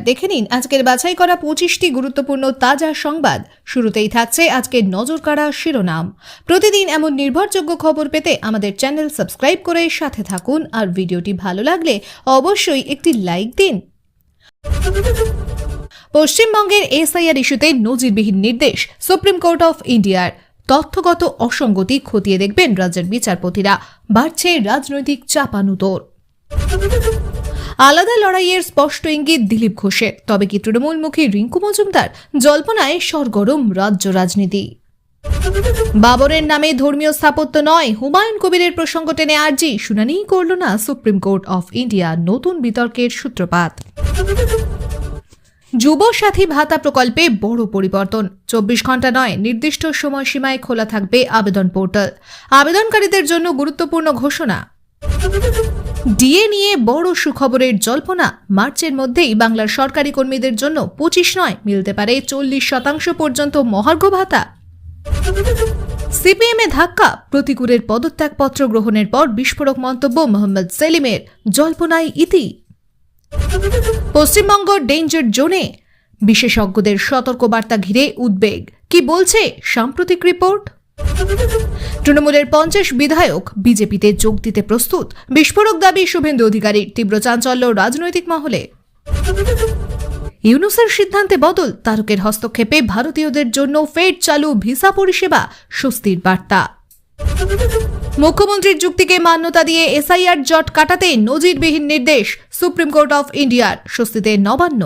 দেখে নিন আজকের বাছাই করা 25টি গুরুত্বপূর্ণ তাজা সংবাদ। শুরুতেই থাকছে আজকের নজরকাড়া শিরোনাম। প্রতিদিন এমন নির্ভরযোগ্য খবর পেতে আমাদের চ্যানেল সাবস্ক্রাইব করে সাথে থাকুন, আর ভিডিওটি ভালো লাগলে অবশ্যই একটি লাইক দিন। পশ্চিমবঙ্গের এসআইআর ইস্যুতে নজিরবিহীন নির্দেশ সুপ্রিম কোর্ট অফ ইন্ডিয়ার। তথ্যগত অসঙ্গতি খতিয়ে দেখবেন রাজ্যের বিচারপতিরা। বাড়ছে রাজনৈতিক চাপানুতোর। আলাদা লড়াইয়ের স্পষ্ট ইঙ্গিত দিলীপ ঘোষের। তবে কি তৃণমূলমুখী রিঙ্কু মজুমদার? জল্পনায় সরগরম রাজ্য রাজনীতি। বাবরের নামে ধর্মীয় স্থাপত্য নয়, হুমায়ুন কবিরের প্রসঙ্গ টেনে আর্জি। শুনানিই করল না সুপ্রিম কোর্ট অফ ইন্ডিয়া। নতুন বিতর্কের সূত্রপাত। যুব সাথী ভাতা প্রকল্পে বড় পরিবর্তন। 24 ঘন্টা নয়, নির্দিষ্ট সময়সীমায় খোলা থাকবে আবেদন পোর্টাল। আবেদনকারীদের জন্য গুরুত্বপূর্ণ ঘোষণা। ডিএ নিয়ে বড় সুখবরের জল্পনা। মার্চের মধ্যেই বাংলার সরকারি কর্মীদের জন্য 25 নয়, মিলতে পারে 40% পর্যন্ত মহার্ঘ ভাতা। সিপিএমে ধাক্কা। প্রতিকূলের পদত্যাগপত্র গ্রহণের পর বিস্ফোরক মন্তব্য মোহাম্মদ সেলিমের। জল্পনায় ইতি। পশ্চিমবঙ্গ ডেঞ্জার জোনে। বিশেষজ্ঞদের সতর্কবার্তা ঘিরে উদ্বেগ। কি বলছে সাম্প্রতিক রিপোর্ট? তৃণমূলের 50 বিধায়ক বিজেপিতে যোগ দিতে প্রস্তুত। বিস্ফোরক দাবি শুভেন্দু অধিকারীর। তীব্র চাঞ্চল্য রাজনৈতিক মহলে। ইউনুসের সিদ্ধান্তে বদল। তারকের হস্তক্ষেপে ভারতীয়দের জন্য ফের চালু ভিসা পরিষেবা। স্বস্তির বার্তা। মুখ্যমন্ত্রীর যুক্তিকে মান্যতা দিয়ে এসআইআর জট কাটাতে নজিরবিহীন নির্দেশ সুপ্রিম কোর্ট অফ ইন্ডিয়ার। স্বস্তিতে নবান্ন।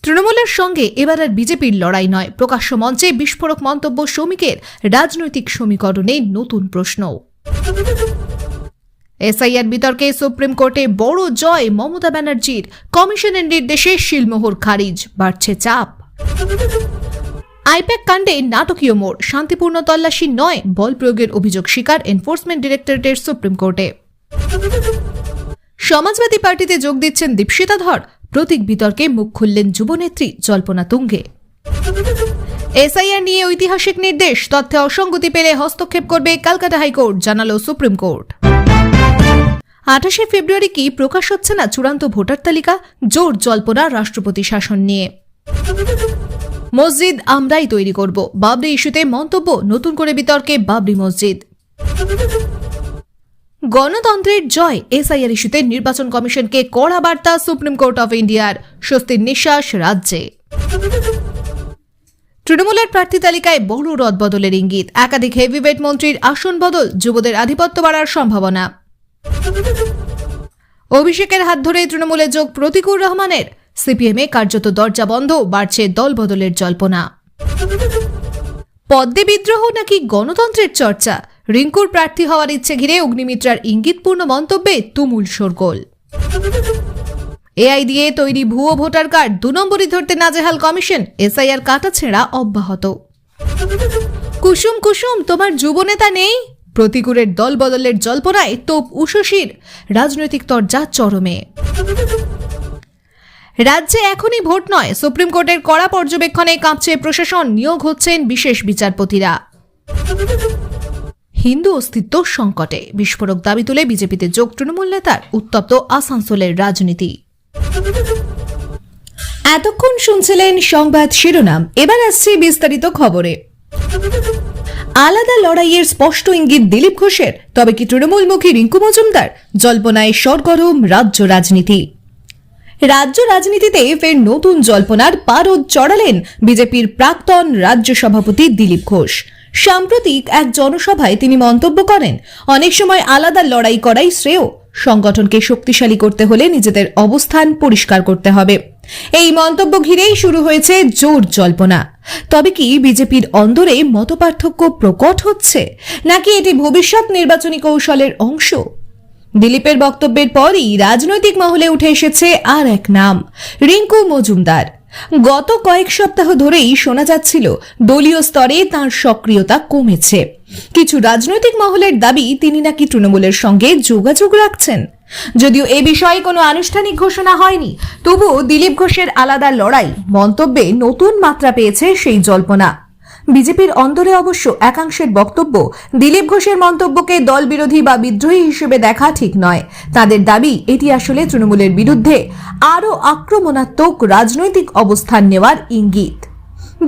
তৃণমূলের সঙ্গে এবার আর বিজেপির লড়াই নয়। প্রকাশ্য মঞ্চে বিস্ফোরক মন্তব্য শ্রমিকের। রাজনৈতিক সমীকরণে নতুন প্রশ্ন। এসআইআর বিতর্কে সুপ্রিম কোর্টে বড় জয় মমতা ব্যানার্জির। কমিশনের নির্দেশে শিলমোহর খারিজ। বাড়ছে চাপ। আইপ্যাক কাণ্ডে নাটকীয় মোড়। শান্তিপূর্ণ তল্লাশি নয়, বল প্রয়োগের অভিযোগ স্বীকার এনফোর্সমেন্ট ডিরেক্টরেটের সুপ্রিম কোর্টে। সমাজবাদী পার্টিতে যোগ দিচ্ছেন দীপশিতা ধর। প্রতীক বিতর্কে মুখ খুললেন যুবনেত্রী। জল্পনা তুঙ্গে। এসআইআর নিয়ে ঐতিহাসিক নির্দেশ। তথ্যে অসঙ্গতি পেলে হস্তক্ষেপ করবে কলকাতা হাইকোর্ট, জানালো সুপ্রিম কোর্ট। 28 ফেব্রুয়ারি কি প্রকাশ হচ্ছে না চূড়ান্ত ভোটার তালিকা? জোর জল্পনা রাষ্ট্রপতি শাসন নিয়ে। মসজিদ আমরাই তৈরি করব। বাবরি ইস্যুতে মন্তব্য। নতুন করে বিতর্কে বাবরি মসজিদ। গণতন্ত্রের জয়। এসআইআর ইস্যুতে নির্বাচন কমিশনকে কড়া বার্তা সুপ্রিম কোর্ট অফ ইন্ডিয়ার। স্বস্তির নিঃশ্বাস রাজ্যে। তৃণমূলের প্রার্থী তালিকায় বড় রদবদলের ইঙ্গিত। একাধিক হেভিওয়েট মন্ত্রীর আসন বদল। যুবদের আধিপত্য বাড়ার সম্ভাবনা। অভিষেকের হাত ধরে তৃণমূলে যোগ প্রতিকুর রহমানের। সিপিএমে কার্যত দরজা বন্ধ। বাড়ছে দল বদলের জল্পনা। পদ্মে বিদ্রোহ নাকি গণতন্ত্রের চর্চা? রিঙ্কুর প্রার্থী হওয়ার ইচ্ছে ঘিরে অগ্নিমিত্রার ইঙ্গিতপূর্ণ মন্তব্যে তুমুল শোরগোল। এআই দিয়ে তৈরি ভুয়ো ভোটার কার্ড 2 নম্বরই ধরতে নাজেহাল কমিশন। এসআইআর কাটাছেঁড়া অব্যাহত। কুসুম কুসুম তোমার যুবনেতা নেই? প্রতিকূলের দল বদলের জল্পনায় তোপ উষসীর। রাজনৈতিক তরজা চরমে। রাজ্যে এখনই ভোট নয়। সুপ্রিম কোর্টের কড়া পর্যবেক্ষণে কাঁপছে প্রশাসন। নিয়োগ হচ্ছেন বিশেষ বিচারপতিরা। হিন্দু অস্তিত্ব সংকটে। বিস্ফোরক দাবি তুলে বিজেপিতে যোগ তৃণমূল নেতার। উত্তপ্ত আসানসোলের রাজনীতি। এতক্ষণ শুনছিলেন সংবাদ শিরোনাম। এবার আসছে বিস্তারিত খবরে। আলাদা লড়াইয়ের স্পষ্ট ইঙ্গিত দিলীপ ঘোষের। তবে কি তৃণমূলমুখী রিঙ্কু মজুমদার? জল্পনায় সরগরম রাজ্য রাজনীতি। রাজ্য রাজনীতিতে ফের নতুন জল্পনার পারদ চড়ালেন বিজেপির প্রাক্তন রাজ্য সভাপতি দিলীপ ঘোষ। সাম্প্রতিক এক জনসভায় তিনি মন্তব্য করেন, অনেক সময় আলাদা লড়াই করাই শ্রেয়। সংগঠনকে শক্তিশালী করতে হলে নিজেদের অবস্থান পরিষ্কার করতে হবে। এই মন্তব্য ঘিরেই শুরু হয়েছে জোর জল্পনা। তবে কি বিজেপির অন্দরে মতপার্থক্য প্রকট হচ্ছে, নাকি এটি ভবিষ্যৎ নির্বাচনী কৌশলের অংশ? দিলীপের বক্তব্যের পরই রাজনৈতিক মহলে উঠে এসেছে আর এক নাম, রিঙ্কু মজুমদার। গত কয়েক সপ্তাহ ধরেই শোনা যাচ্ছিল দলীয় স্তরে তাঁর সক্রিয়তা কমেছে। কিছু রাজনৈতিক মহলের দাবি তিনি নাকি তৃণমূলের সঙ্গে যোগাযোগ রাখছেন। যদিও এ বিষয়ে কোনো আনুষ্ঠানিক ঘোষণা হয়নি, তবুও দিলীপ ঘোষের আলাদা লড়াই মন্তব্যে নতুন মাত্রা পেয়েছে সেই জল্পনা। বিজেপির অন্দরে অবশ্য একাংশের বক্তব্য, দিলীপ ঘোষের মন্তব্যকে দল বিরোধী বা বিদ্রোহী হিসেবে দেখা ঠিক নয়। তাদের দাবি, এটি আসলে তৃণমূলের বিরুদ্ধে আরও আক্রমণাত্মক রাজনৈতিক অবস্থান নেওয়ার ইঙ্গিত।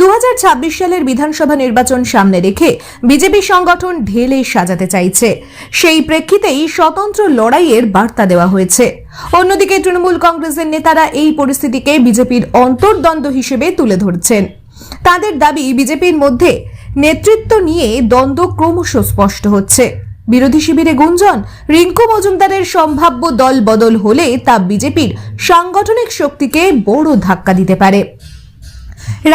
2026 সালের বিধানসভা নির্বাচন সামনে রেখে বিজেপি সংগঠন ঢেলে সাজাতে চাইছে। সেই প্রেক্ষিতেই স্বতন্ত্র লড়াইয়ের বার্তা দেওয়া হয়েছে। অন্যদিকে তৃণমূল কংগ্রেসের নেতারা এই পরিস্থিতিকে বিজেপির অন্তর্দ্বন্দ্ব হিসেবে তুলে ধরছেন। তাদের দাবি, বিজেপির মধ্যে নেতৃত্ব নিয়ে দ্বন্দ্ব ক্রমশ স্পষ্ট হচ্ছে। বিরোধী শিবিরে গুঞ্জন, রিঙ্কু মজুমদারের সম্ভাব্য দল বদল হলে তা বিজেপির সাংগঠনিক শক্তিকে বড় ধাক্কা দিতে পারে।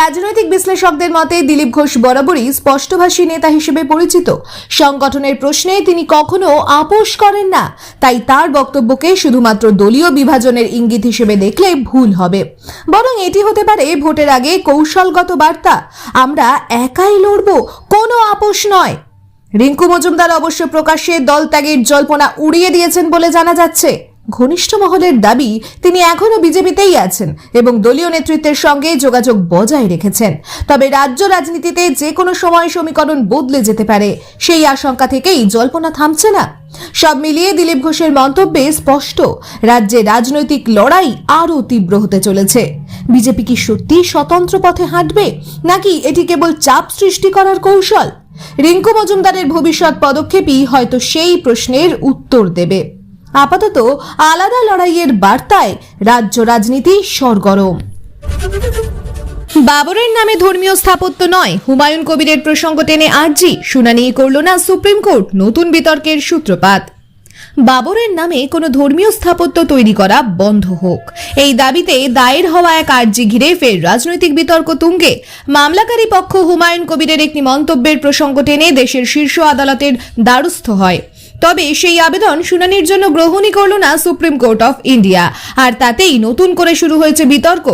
রাজনৈতিক বিশ্লেষকদের মতে দিলীপ ঘোষ বরাবরই স্পষ্টভাষী নেতা হিসেবে পরিচিত। সংগঠনের প্রশ্নে তিনি কখনো আপোষ করেন না, তাই তার বক্তব্যকে শুধুমাত্র দলীয় বিভাজনের ইঙ্গিত হিসেবে দেখলে ভুল হবে। বরং এটি হতে পারে ভোটের আগে কৌশলগত বার্তা, আমরা একাই লড়ব, কোনো আপোষ নয়। রিঙ্কু মজুমদার অবশ্য প্রকাশ্যে দল ত্যাগের জল্পনা উড়িয়ে দিয়েছেন বলে জানা যাচ্ছে। ঘনিষ্ঠ মহলের দাবি, তিনি এখনো বিজেপিতেই আছেন এবং দলীয় নেতৃত্বের সঙ্গে যোগাযোগ বজায় রেখেছেন। তবে রাজ্য রাজনীতিতে যে কোনো সময় সমীকরণ বদলে যেতে পারে, সেই আশঙ্কা থেকেই জল্পনা থামছে না। সব মিলিয়ে দিলীপ ঘোষের মন্তব্যে স্পষ্ট, রাজ্যে রাজনৈতিক লড়াই আরও তীব্র হতে চলেছে। বিজেপি কি সত্যি স্বতন্ত্র পথে হাঁটবে, নাকি এটি কেবল চাপ সৃষ্টি করার কৌশল? রিঙ্কু মজুমদারের ভবিষ্যৎ পদক্ষেপই হয়তো সেই প্রশ্নের উত্তর দেবে। আপাতত আলাদা লড়াইয়ের বার্তায় রাজ্য রাজনীতি সরগরম। বাবরের নামে ধর্মীয় স্থাপত্য নয়, হুমায়ুন কবিরের প্রসঙ্গ টেনে আর্জি, শুনানি করল না সুপ্রিম কোর্ট, নতুন বিতর্কের সূত্রপাত। বাবরের নামে কোনো ধর্মীয় স্থাপত্য তৈরি করা বন্ধ হোক, এই দাবিতে দায়ের হওয়া এক আর্জি ঘিরে ফের রাজনৈতিক বিতর্ক তুঙ্গে। মামলাকারী পক্ষ হুমায়ুন কবিরের একটি মন্তব্যের প্রসঙ্গ টেনে দেশের শীর্ষ আদালতের দ্বারস্থ হয়। তবে সেই আবেদন শুনানির জন্য গ্রহণই করল না সুপ্রিম কোর্ট অফ ইন্ডিয়া, আর তাতেই নতুন করে শুরু হয়েছে বিতর্ক।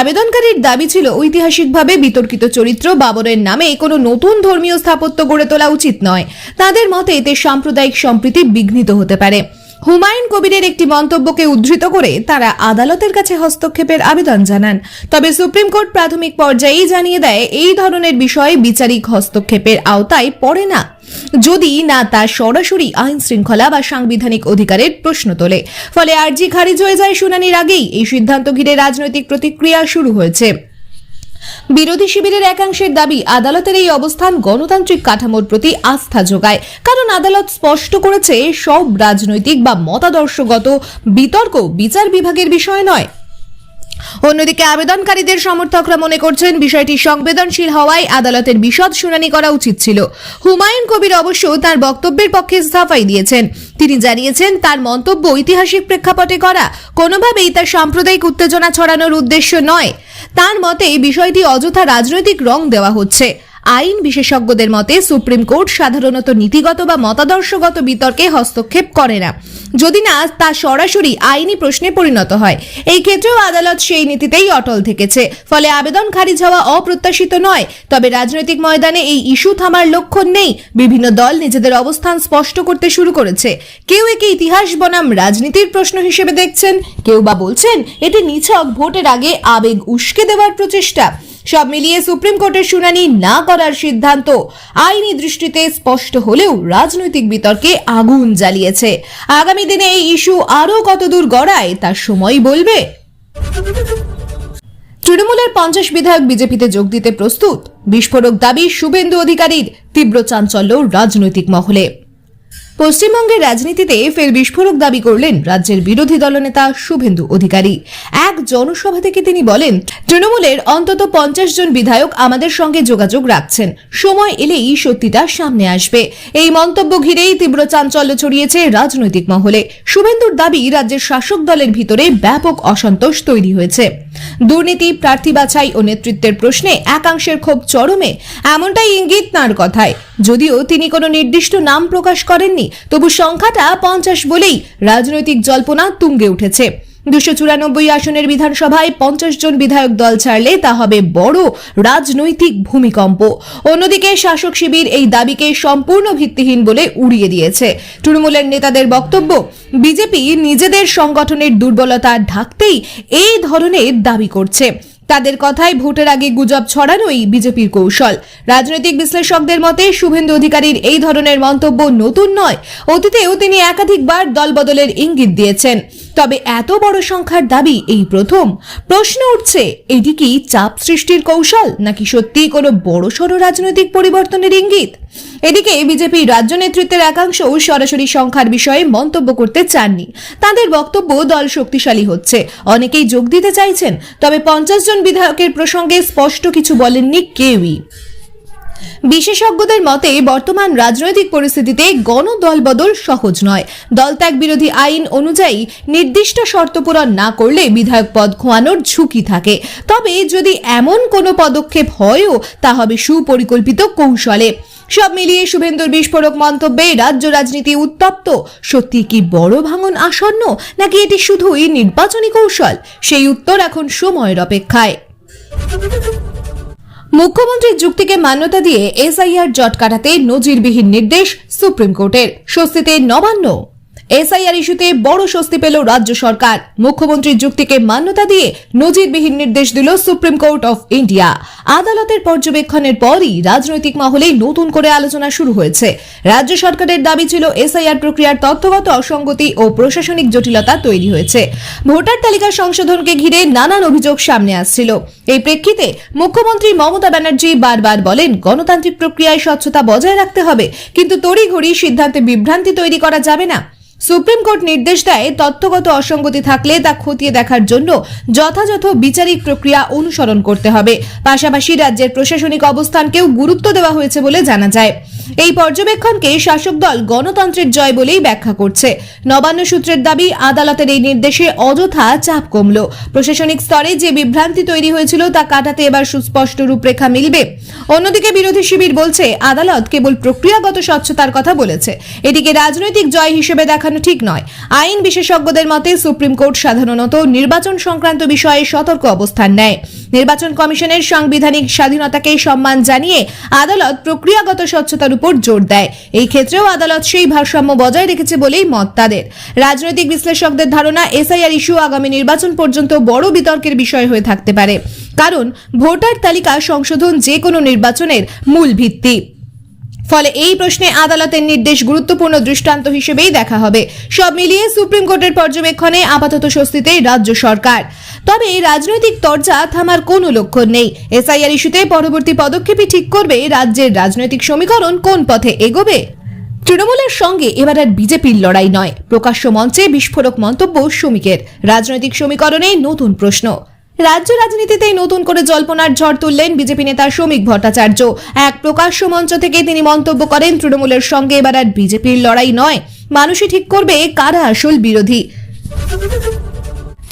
আবেদনকারীর দাবি ছিল, ঐতিহাসিকভাবে বিতর্কিত চরিত্র বাবরের নামে কোনো নতুন ধর্মীয় স্থাপত্য গড়ে তোলা উচিত নয়। তাদের মতে এতে সাম্প্রদায়িক সম্প্রীতি বিঘ্নিত হতে পারে। হুমায়ুন কবিরের একটি মন্তব্যকে উদ্ধৃত করে তারা আদালতের কাছে হস্তক্ষেপের আবেদন জানান। তবে সুপ্রিম কোর্ট প্রাথমিক পর্যায়েই জানিয়ে দেয়, এই ধরনের বিষয় বিচারিক হস্তক্ষেপের আওতায় পড়ে না, যদি না তা সরাসরি আইন শৃঙ্খলা বা সাংবিধানিক অধিকারের প্রশ্ন তোলে। ফলে আর্জি খারিজ হয়ে যায় শুনানির আগেই। এই সিদ্ধান্ত ঘিরে রাজনৈতিক প্রতিক্রিয়া শুরু হয়েছে। বিরোধী শিবিরের একাংশের দাবি, আদালতের এই অবস্থান গণতান্ত্রিক কাঠামোর প্রতি আস্থা যোগায়, কারণ আদালত স্পষ্ট করেছে সব রাজনৈতিক বা মতাদর্শগত বিতর্ক বিচার বিভাগের বিষয় নয়। অন্যদিকে আবেদনকারীদের সমর্থকরা মনে করছেন, বিষয়টি সংবেদনশীল হওয়ায় আদালতের বিশদ শুনানি করা উচিত ছিল। হুমায়ুন কবির অবশ্য তার বক্তব্যের পক্ষে সাফাই দিয়েছেন। তিনি জানিয়েছেন, তার মন্তব্য ঐতিহাসিক প্রেক্ষাপটে করা, কোনোভাবেই তা সাম্প্রদায়িক উত্তেজনা ছড়ানোর উদ্দেশ্য নয়। তার মতে বিষয়টি অযথা রাজনৈতিক রং দেওয়া হচ্ছে। আইন বিশেষজ্ঞদের মতে সুপ্রিম কোর্ট সাধারণত নীতিগত বা মতাদর্শগত বিতর্কে হস্তক্ষেপ করে না, যদি না তা সরাসরি আইনি প্রশ্নে পরিণত হয়। এই ক্ষেত্রেও আদালত সেই নীতিতেই অটল থেকেছে। ফলে আবেদন খারিজ হওয়া অপ্রত্যাশিত নয়। তবে রাজনৈতিক ময়দানে এই ইস্যু থামার লক্ষণ নেই। বিভিন্ন দল নিজেদের অবস্থান স্পষ্ট করতে শুরু করেছে। কেউ একে ইতিহাস বনাম রাজনীতির প্রশ্ন হিসেবে দেখছেন, কেউ বা বলছেন এটি নিছক ভোটের আগে আবেগ উস্কে দেওয়ার প্রচেষ্টা। সব মিলিয়ে সুপ্রিম কোর্টের শুনানি না করার সিদ্ধান্ত আইনি দৃষ্টিতে স্পষ্ট হলেও রাজনৈতিক বিতর্কে আগুন জ্বালিয়েছে। আগামী দিনে এই ইস্যু আরও কতদূর গড়ায় তা সময় বলবে। তৃণমূলের 50 বিধায়ক বিজেপিতে যোগ দিতে প্রস্তুত, বিস্ফোরক দাবি শুভেন্দু অধিকারীর, তীব্র চাঞ্চল্য রাজনৈতিক মহলে। পশ্চিমবঙ্গের রাজনীতিতে ফের বিস্ফোরক দাবি করলেন রাজ্যের বিরোধী দলনেতা শুভেন্দু অধিকারী। এক জনসভা থেকে তিনি বলেন, তৃণমূলের অন্তত 50 জন বিধায়ক আমাদের সঙ্গে যোগাযোগ রাখছেন, সময় এলেই সত্যিটা সামনে আসবে। এই মন্তব্য ঘিরেই তীব্র চাঞ্চল্য ছড়িয়েছে রাজনৈতিক মহলে। শুভেন্দুর দাবি, রাজ্যের শাসক দলের ভিতরে ব্যাপক অসন্তোষ তৈরি হয়েছে। দুর্নীতি, প্রার্থী বাছাই ও নেতৃত্বের প্রশ্নে একাংশের ক্ষোভ চরমে, এমনটাই ইঙ্গিত তাঁর কথায়। যদিও তিনি কোনো নির্দিষ্ট নাম প্রকাশ করেননি, তবু সংখ্যাটা 50 বলেই রাজনৈতিক জল্পনা তুঙ্গে উঠেছে। 294 আসনের বিধানসভায় 50 জন বিধায়ক দল ছাড়লে তা হবে বড় রাজনৈতিক ভূমিকম্প। অন্যদিকে শাসক শিবির এই দাবিকে সম্পূর্ণ ভিত্তিহীন বলে উড়িয়ে দিয়েছে। তৃণমূলের নেতাদের বক্তব্য, বিজেপি নিজেদের সংগঠনের দুর্বলতা ঢাকতেই এই ধরনের দাবি করছে। তাদের কথায় ভোটের আগে গুজব ছড়ানোই বিজেপির কৌশল। রাজনৈতিক বিশ্লেষকদের মতে শুভেন্দু অধিকারীর এই ধরনের মন্তব্য নতুন নয়, অতীতেও তিনি একাধিকবার দলবদলের ইঙ্গিত দিয়েছেন। তবে এত বড় সংখ্যার দাবি এই প্রথম। প্রশ্ন উঠছে, এটি কি চাপ সৃষ্টির কৌশল নাকি সত্যিই কোনো বড়সড় রাজনৈতিক পরিবর্তনের ইঙ্গিত? এদিকে বিজেপির রাজ্য নেতৃত্বের একাংশও সরাসরি সংখ্যার বিষয়ে মন্তব্য করতে চাননি। তাদের বক্তব্য দল শক্তিশালী হচ্ছে, অনেকেই যোগ দিতে চাইছেন, তবে 50 জন বিধায়কের প্রসঙ্গে স্পষ্ট কিছু বলেননি কেউই। বিশেষজ্ঞদের মতে বর্তমান রাজনৈতিক পরিস্থিতিতে গণদল বদল সহজ নয়। দলত্যাগ বিরোধী আইন অনুযায়ী নির্দিষ্ট শর্ত পূরণ না করলে বিধায়ক পদ খোয়ানোর ঝুঁকি থাকে। তবে যদি এমন কোনো পদক্ষেপ হয়ও তা হবে সুপরিকল্পিত কৌশলে। সব মিলিয়ে শুভেন্দুর বিস্ফোরক মন্তব্যে রাজ্য রাজনীতি উত্তপ্ত। সত্যি কি বড় ভাঙন আসন্ন, নাকি এটি শুধুই নির্বাচনী কৌশল? সেই উত্তর এখন সময়ের অপেক্ষায়। মুখ্যমন্ত্রীর যুক্তিকে মান্যতা দিয়ে এসআইআর জট কাটাতে নজিরবিহীন নির্দেশ সুপ্রিম কোর্টের। স্বস্তিতে নবান্ন। এসআইআর ইস্যুতে বড় স্বস্তি পেল রাজ্য সরকার। মুখ্যমন্ত্রীর যুক্তিকে মান্যতা দিয়ে নজিরবিহীন নির্দেশ দিল সুপ্রিম কোর্ট অফ ইন্ডিয়া। আদালতের পর্যবেক্ষণের পরই রাজনৈতিক মহলে নতুন করে আলোচনা শুরু হয়েছে। রাজ্য সরকারের দাবি ছিল এসআইআর প্রক্রিয়ার তথ্যগত অসঙ্গতি ও প্রশাসনিক জটিলতা তৈরি হয়েছে। ভোটার তালিকা সংশোধনকে ঘিরে নানান অভিযোগ সামনে আসছিল। এই প্রেক্ষিতে মুখ্যমন্ত্রী মমতা ব্যানার্জি বারবার বলেন, গণতান্ত্রিক প্রক্রিয়ায় স্বচ্ছতা বজায় রাখতে হবে, কিন্তু তড়িঘড়ি সিদ্ধান্তে বিভ্রান্তি তৈরি করা যাবে না। সুপ্রিম কোর্ট নির্দেশ দেয়, তথ্যগত অসঙ্গতি থাকলে তা খতিয়ে দেখার জন্য যথাযথ বিচারিক প্রক্রিয়া অনুসরণ করতে হবে। পাশাপাশি রাজ্যের প্রশাসনিক অবস্থানকেও গুরুত্ব দেওয়া হয়েছে বলে জানা যায়। এই পর্যবেক্ষণকে শাসক দল গণতন্ত্রের জয় বলেই ব্যাখ্যা করছে। নবান্ন সূত্রের দাবি, আদালতের এই নির্দেশে অযথা চাপ কমল। প্রশাসনিক স্তরে যে বিভ্রান্তি তৈরি হয়েছিল তা কাটাতে এবার সুস্পষ্ট রূপরেখা মিলবে। অন্যদিকে বিরোধী শিবির বলছে, আদালত কেবল প্রক্রিয়াগত স্বচ্ছতার কথা বলেছে, এটিকে রাজনৈতিক জয় হিসেবে দেখানো ঠিক নয়। আইন বিশেষজ্ঞদের মতে সুপ্রিম কোর্ট সাধারণত নির্বাচন সংক্রান্ত বিষয়ে সতর্ক অবস্থান নেয়। নির্বাচন কমিশনের সাংবিধানিক স্বাধীনতাকে সম্মান জানিয়ে আদালত প্রক্রিয়াগত স্বচ্ছতার উপর জোর দেয়। এই ক্ষেত্রেও আদালত সেই ভারসাম্য বজায় রেখেছে বলেই মত তাদের। রাজনৈতিক বিশ্লেষকদের ধারণা, এসআইআর ইস্যু আগামী নির্বাচন পর্যন্ত বড় বিতর্কের বিষয় হয়ে থাকতে পারে, কারণ ভোটার তালিকা সংশোধন যে কোনো নির্বাচনের মূল ভিত্তি। ফলে এই প্রশ্নে আদালতের নির্দেশ গুরুত্বপূর্ণ দৃষ্টান্ত হিসেবেই দেখা হবে। সব মিলিয়ে সুপ্রিম কোর্টের পর্যবেক্ষণে আপাতত স্বস্তিতে রাজ্য সরকার। তবে রাজনৈতিক তরজা থামার কোনো লক্ষণ নেই। এসআইআর ইস্যুতে পরবর্তী পদক্ষেপই ঠিক করবে রাজ্যের রাজনৈতিক সমীকরণ কোন পথে এগোবে। তৃণমূলের সঙ্গে এবার আর বিজেপির লড়াই নয়, প্রকাশ্য মঞ্চে বিস্ফোরক মন্তব্য শ্রমিকের। রাজনৈতিক সমীকরণে নতুন প্রশ্ন। রাজ্য রাজনীতিতে নতুন করে জল্পনার ঝড় তুললেন বিজেপি নেতা শ্রমিক ভট্টাচার্য। এক প্রকাশ্য মঞ্চ থেকে তিনি মন্তব্য করেন, তৃণমূলের সঙ্গে এবার আর বিজেপির লড়াই নয়, মানুষই ঠিক করবে কারা আসল বিরোধী।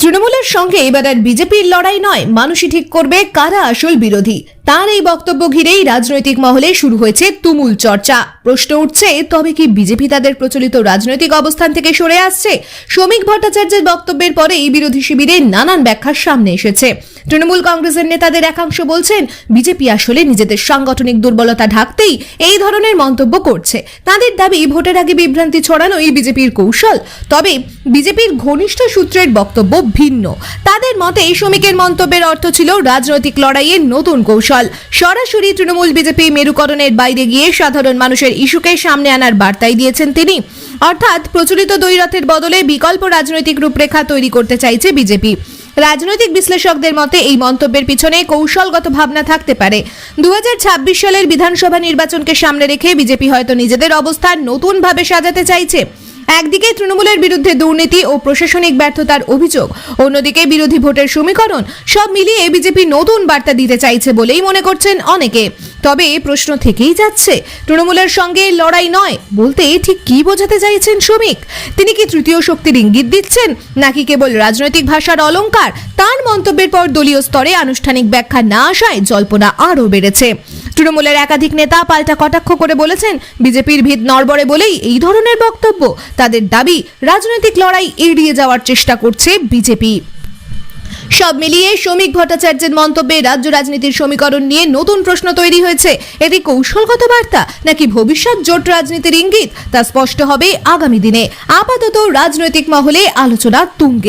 তৃণমূলের সঙ্গে এবার আর বিজেপির লড়াই নয়, মানুষই ঠিক করবে কারা আসল বিরোধী। তার এই বক্তব্য ঘিরেই রাজনৈতিক মহলে শুরু হয়েছে তুমুল চর্চা। প্রশ্ন উঠছে, তবে কি বিজেপি তাদের প্রচলিত রাজনৈতিক অবস্থান থেকে সরে আসছে? শ্রমিক ভট্টাচার্যের বক্তব্যের পরে এই বিরোধী শিবিরে নানান ব্যাখ্যার সামনে এসেছে। তৃণমূল কংগ্রেসের নেতাদের একাংশ বলছেন, বিজেপি আসলে নিজেদের সাংগঠনিক দুর্বলতা ঢাকতেই এই ধরনের মন্তব্য করছে। তাদের দাবি, ভোটের আগে বিভ্রান্তি ছড়ানোই বিজেপির কৌশল। তবে বিজেপির ঘনিষ্ঠ সূত্রের বক্তব্য ভিন্ন। তাদের মতে শ্রমিকের মন্তব্যের অর্থ ছিল রাজনৈতিক লড়াইয়ের নতুন কৌশল। সরাসরি তৃণমূল বিজেপি মেরুকরণের বাইরে গিয়ে সাধারণ মানুষের ইস্যুকে সামনে আনার বার্তাই দিয়েছেন তিনি। অর্থাৎ প্রচলিত দ্বৈরথের বদলে বিকল্প রাজনৈতিক রূপরেখা তৈরি করতে চাইছে বিজেপি। রাজনৈতিক বিশ্লেষকদের মতে এই মন্তব্যের পিছনে কৌশলগত ভাবনা থাকতে পারে। 2026 সালের বিধানসভা নির্বাচনকে সামনে রেখে বিজেপি হয়তো নিজেদের অবস্থান নতুনভাবে সাজাতে চাইছে। একদিকে তৃণমূলের বিরুদ্ধে দুর্নীতি ও প্রশাসনিক ব্যর্থতার অভিযোগ, অন্যদিকে বিরোধী ভোটের সমীকরণ। সব মিলিয়ে বিজেপি নতুন বার্তা দিতে চাইছে বলেই মনে করছেন অনেকে। তবে প্রশ্ন থেকেই যাচ্ছে, তৃণমূলের সঙ্গে লড়াই নয় বলতে ঠিক কি বোঝাতে চাইছেন শ্রমিক? তিনি কি তৃতীয় শক্তির ইঙ্গিত দিচ্ছেন, নাকি কেবল রাজনৈতিক ভাষার অলংকার? তার মন্তব্যের পর দলীয় স্তরে আনুষ্ঠানিক ব্যাখ্যা না আসায় জল্পনা আরও বেড়েছে। তৃণমূলের একাধিক নেতা পাল্টা কটাক্ষ করে বলেছেন, বিজেপির ভিত নড়বড়ে বলেই এই ধরনের বক্তব্য। তাদের দাবি, রাজনৈতিক লড়াই এড়িয়ে যাওয়ার চেষ্টা করছে বিজেপি। সব মিলিয়ে শ্রমিক ভট্টাচার্যের মন্তব্যে রাজ্য রাজনীতির সমীকরণ নিয়ে নতুন প্রশ্ন তৈরি হয়েছে। এটি কৌশলগত বার্তা নাকি ভবিষ্যৎ জোট রাজনীতির ইঙ্গিত, তা স্পষ্ট হবে আগামী দিনে। আপাতত রাজনৈতিক মহলে আলোচনা তুঙ্গে।